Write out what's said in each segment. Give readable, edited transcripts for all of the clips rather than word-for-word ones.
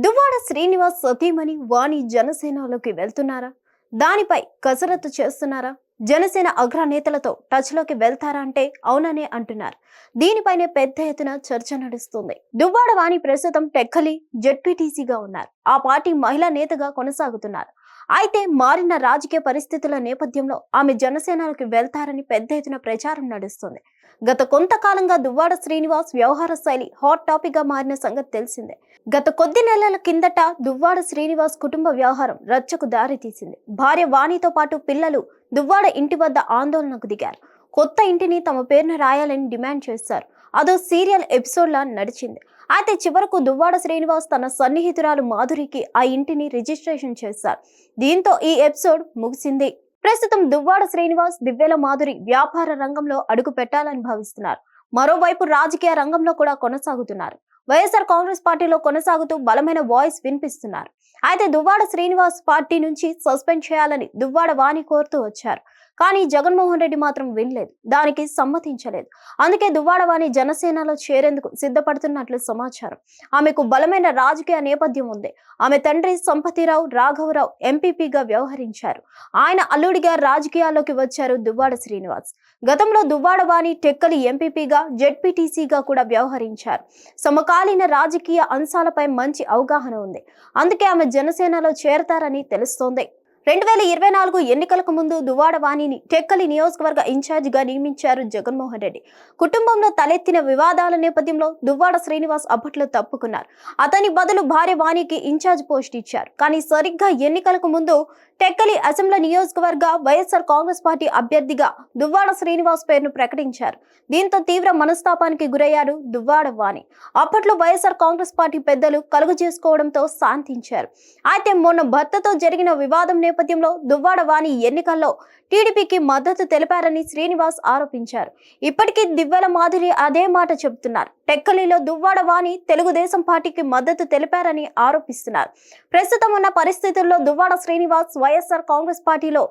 దువ్వాడ శ్రీనివాస్ సతీమణి వాణి జనసేనలోకి వెళ్తున్నారా? దానిపై కసరత్తు చేస్తున్నారా? జనసేన అగ్రనేతలతో టచ్లోకి వెళ్తారా అంటే అవుననే అంటున్నారు. దీనిపైనే పెద్ద ఎత్తున చర్చ నడుస్తుంది. దువ్వాడ వాణి ప్రస్తుతం టెక్కలి జెడ్పీటీసీగా ఉన్నారు. ఆ పార్టీ మహిళా నేతగా కొనసాగుతున్నారు. అయితే మారిన రాజకీయ పరిస్థితుల నేపథ్యంలో ఆమె జనసేనలోకి వెళ్తారని పెద్ద ఎత్తున ప్రచారం నడుస్తుంది. గత కొంతకాలంగా దువ్వాడ శ్రీనివాస్ వ్యవహార శైలి హాట్ టాపిక్ గా మారిన సంగతి తెలిసిందే. గత కొద్ది నెలల కిందట దువ్వాడ శ్రీనివాస్ కుటుంబ వ్యవహారం రచ్చకు దారి తీసింది. భార్య వాణితో పాటు పిల్లలు దువ్వాడ ఇంటి వద్ద ఆందోళనకు దిగారు. కొత్త ఇంటిని తమ పేరున రాయాలని డిమాండ్ చేశారు. అదో సీరియల్ ఎపిసోడ్ లా నడిచింది. అయితే చివరకు దువ్వాడ శ్రీనివాస్ తన సన్నిహితురాలు మాధురికి ఆ ఇంటిని రిజిస్ట్రేషన్ చేశారు. దీంతో ఈ ఎపిసోడ్ ముగిసింది. ప్రస్తుతం దువ్వాడ శ్రీనివాస్ దివ్యల మాధురి వ్యాపార రంగంలో అడుగు పెట్టాలని భావిస్తున్నారు. మరోవైపు రాజకీయ రంగంలో కూడా కొనసాగుతున్నారు. వైఎస్ఆర్ కాంగ్రెస్ పార్టీలో కొనసాగుతూ బలమైన వాయిస్ వినిపిస్తున్నారు. అయితే దువ్వాడ శ్రీనివాస్ పార్టీ నుంచి సస్పెండ్ చేయాలని దువ్వాడ వాణి కోరుతూ వచ్చారు. కానీ జగన్మోహన్ రెడ్డి మాత్రం వినలేదు, దానికి సమ్మతించలేదు. అందుకే దువ్వాడ వాణి జనసేనలో చేరేందుకు సిద్ధపడుతున్నట్లు సమాచారం. ఆమెకు బలమైన రాజకీయ నేపథ్యం ఉంది. ఆమె తండ్రి సంపతిరావు రాఘవరావు ఎంపీపీగా వ్యవహరించారు. ఆయన అల్లుడిగా రాజకీయాల్లోకి వచ్చారు దువ్వాడ శ్రీనివాస్. గతంలో దువ్వాడ వాణి టెక్కలి ఎంపీపీగా జెడ్పీటీసీగా కూడా వ్యవహరించారు. సమకాలీన రాజకీయ అంశాలపై మంచి అవగాహన ఉంది. అందుకే ఆమె జనసేనలో చేరతారని తెలుస్తోంది. 2024 ఎన్నికలకు ముందు దువ్వాడ వాణిని టెక్కలి నియోజకవర్గ ఇన్ఛార్జిగా నియమించారు జగన్మోహన్ రెడ్డి. కుటుంబంలో తలెత్తిన వివాదాల నేపథ్యంలో దువ్వాడ శ్రీనివాస్ అప్పట్లో తప్పుకున్నారు. అతని బదులు భార్య వాణికి ఇన్ఛార్జ్ పోస్ట్ ఇచ్చారు. కానీ సరిగ్గా ఎన్నికలకు ముందు టెక్కలి అసెంబ్లీ నియోజకవర్గ వైఎస్ఆర్ కాంగ్రెస్ పార్టీ అభ్యర్థిగా దువ్వాడ శ్రీనివాస్ పేరును ప్రకటించారు. దీంతో తీవ్ర మనస్తాపానికి గురయ్యారు దువ్వాడ వాణి. అప్పట్లో వైఎస్ఆర్ కాంగ్రెస్ పార్టీ పెద్దలు కలుగు చేసుకోవడంతో శాంతించారు. అయితే మొన్న భర్తతో జరిగిన వివాదం నేపథ్యంలో దువ్వాడ వాణి ఎన్నికల్లో టీడీపీకి మద్దతు తెలిపారని శ్రీనివాస్ ఆరోపించారు. ఇప్పటికీ దివ్యల మాధురి అదే మాట చెబుతున్నారు. టెక్కలిలో దువ్వాడ వాణి తెలుగుదేశం పార్టీకి మద్దతు తెలిపారని ఆరోపిస్తున్నారు. ప్రస్తుతం ఉన్న పరిస్థితుల్లో దువ్వాడ శ్రీనివాస్ వైఎస్ఆర్ కాంగ్రెస్ పార్టీలో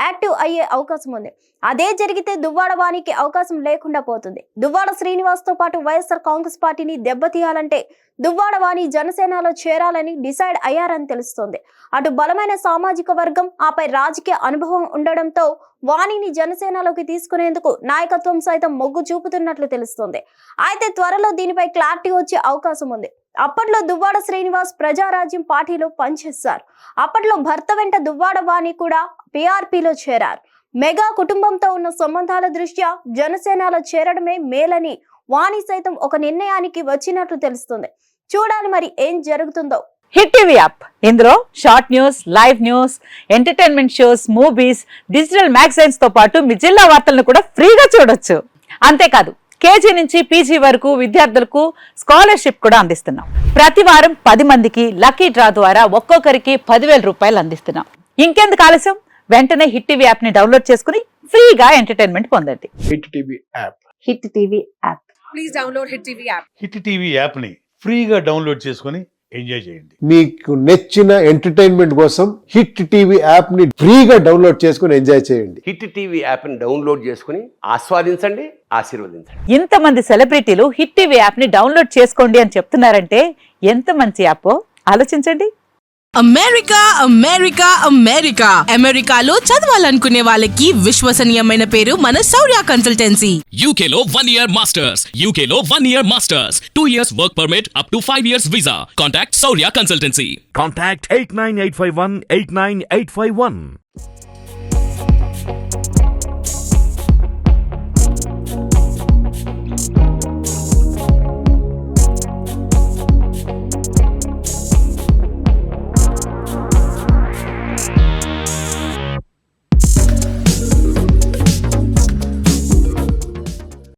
యాక్టివ్ అయ్యే అవకాశం ఉంది. అదే జరిగితే దువ్వాడ వాణికి అవకాశం లేకుండా పోతుంది. దువ్వాడ శ్రీనివాస్ తో పాటు వైఎస్ఆర్ కాంగ్రెస్ పార్టీని దెబ్బతీయాలంటే దువ్వాడ వాణి జనసేనలో చేరాలని డిసైడ్ అయ్యారని తెలుస్తోంది. అటు బలమైన సామాజిక వర్గం, ఆపై రాజకీయ అనుభవం ఉండడంతో వాణిని జనసేనలోకి తీసుకునేందుకు నాయకత్వం సైతం మొగ్గు చూపుతున్నట్లు తెలుస్తోంది. అయితే త్వరలో దీనిపై క్లారిటీ వచ్చే అవకాశం ఉంది. అప్పట్లో దువ్వాడ శ్రీనివాస్ ప్రజారాజ్యం పార్టీలో పనిచేశారు. అప్పట్లో భర్త వెంట దువ్వాడ వాణి కూడా పీఆర్పీలో చేరారు. మెగా కుటుంబంతో ఉన్న సంబంధాల దృష్ట్యా జనసేనలో చేరడమే మేలని వాణి సైతం ఒక నిర్ణయానికి వచ్చినట్లు తెలుస్తుంది. చూడాలి మరి ఏం జరుగుతుందో. హిట్ టీవీ యాప్, ఇందులో short news, live news, entertainment shows, movies, digital magazines తో పాటు మీ జిల్లా వార్తలను కూడా ఫ్రీగా చూడొచ్చు. అంతేకాదు కేజీ నుంచి పీజీ వరకు విద్యార్థులకు స్కాలర్షిప్ కూడా అందిస్తున్నాం. ప్రతి వారం 10 మందికి లక్కీ డ్రా ద్వారా ఒక్కొక్కరికి 10,000 రూపాయలు అందిస్తున్నాం. ఇంకెందుకు ఆలస్యం, వెంటనే హిట్ టీవీ యాప్ ని డౌన్లోడ్ చేసుకుని ఫ్రీగా ఎంటర్టైన్మెంట్ పొందండి. Hit TV app. Hit TV app. Please download hit TV app. Hit TV app ని ఫ్రీగా డౌన్లోడ్ చేసుకొని ఎంజాయ్ చేయండి. మీకు నచ్చిన ఎంటర్టైన్మెంట్ కోసం హిట్ టీవీ యాప్ ని ఫ్రీగా డౌన్లోడ్ చేసుకొని ఎంజాయ్ చేయండి. హిట్ టీవీ యాప్ ని డౌన్లోడ్ చేసుకుని ఆస్వాదించండి, ఆశీర్వదించండి. ఇంతమంది సెలబ్రిటీలు హిట్ టీవీ యాప్ ని డౌన్లోడ్ చేసుకోండి అని చెప్తున్నారంటే ఎంత మంచి యాప్ ఆలోచించండి. అమెరికా అమెరికా అమెరికా అమెరికాలో చదవాలనుకునే వాళ్ళకి విశ్వసనీయమైన పేరు మన శౌర్య కన్సల్టెన్సీ. UK లో 1 year masters. UK లో 1 year masters. 2 years work permit up to 5 years visa. Contact Saurya Consultancy. Contact 89851 89851.